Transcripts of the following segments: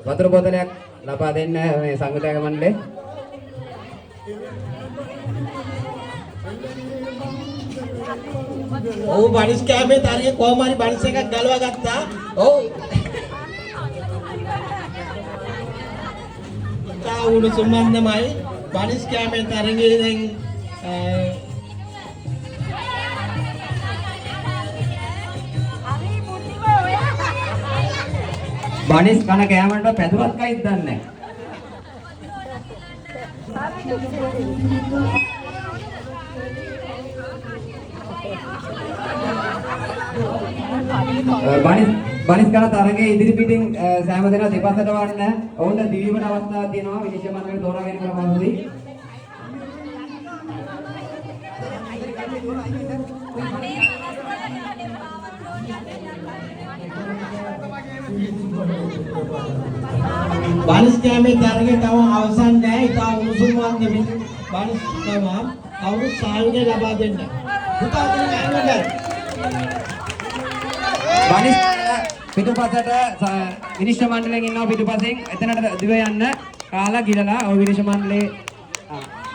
වතුර බෝතලයක් ලබා දෙන්න මේ සංවිධායක මණ්ඩලය. ඔව් බනිස් කෑමේ තරගේ කොහොම හරි බනිස් එකක් ගලවා ගත්තා. ඔව්. තා උණු සම්බන්ධමයි බනිස් කෑමේ තරගේ දැන් බනිස් කන කෑමකට පැදුරක් කයිද දන්නේ නැහැ. බනිස් කන තරගේ ඉදිරි පිටින් සෑම දෙනා දෙපසට වන්න ඔවුන්ට දිවීමට අවස්ථාවක් තියෙනවා විනිශ්චය මණ්ඩලය තෝරා ගැනීමට පසුදී. බනිස් කෑමේ තරගේ තව අවසන් නැහැ. ඉතා උණුසුම් වන්දමින් බනිස් කෑම කවුරු සායුධය ලබා දෙන්න. පුතා දෙන්න බනිස් පිටුපසට විනිශ්චය මණ්ඩලයෙන් ඉන්නවා පිටුපසෙන් එතනට දිව යන්න කාලා ගිලලා ඔය විනිශ්චය මණ්ඩලේ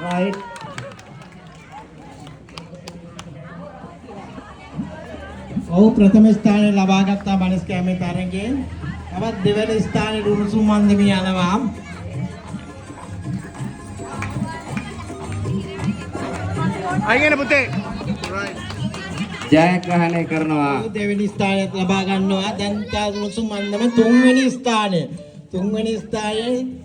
රයිට් ඔව් ප්‍රථම ස්ථානය ලබා ගත්තා බනිස් කෑමේ තරගෙන්. තවත් දෙවැනි ස්ථානයේ උණුසුම් වන්දමින් යනවා. අයිගෙන පුතේ ජයග්‍රහණය කරනවා. දෙවෙනි ස්ථානය ලබා ගන්නවා. දැන් තා උණුසුම් වන්දම තුන්වෙනි ස්ථානය. තුන්වෙනි ස්ථානයේ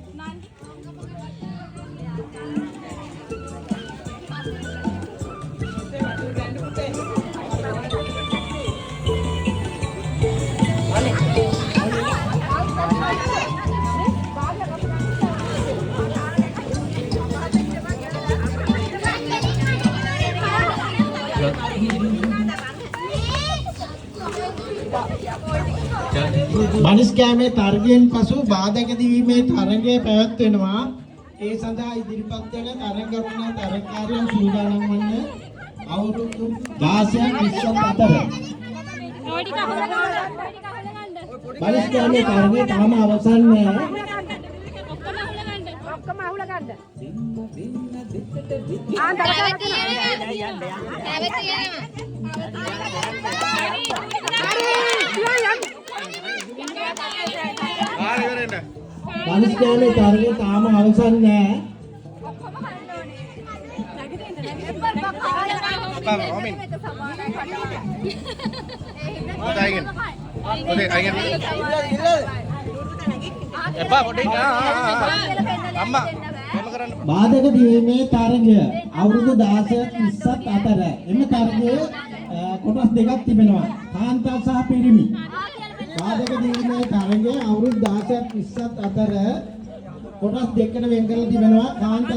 බනිස් කෑමේ තරගයෙන් පසු බාධක දීමේ තරගය පැවැත්වෙනවා. ඒ සඳහා ඉදිරිපත් වෙන තරගකරුණා තරගකාරයන් සූදානම් වන්න අවුරුදු 16ක් 20ක් අතර. බනිස් කෑමේ තරගය තාම අවසන් නෑ. ඔක්කොම අහුල ගන්න. බනිස් කෑමේ තරගය තාම අවසන් නෑ. බාධක දීමේ තරගය අවුරුදු 16ක් 20ක් අතර. එම තරගය කොටස් දෙකක් තිබෙනවා. කාන්තා සහ පිරිමි. බාධක දීමේ තරගය අවුරුදු 16ක් 20ක් අතර කොටස් දෙකකට වෙන් කරලා තිබෙනවා. කාන්තා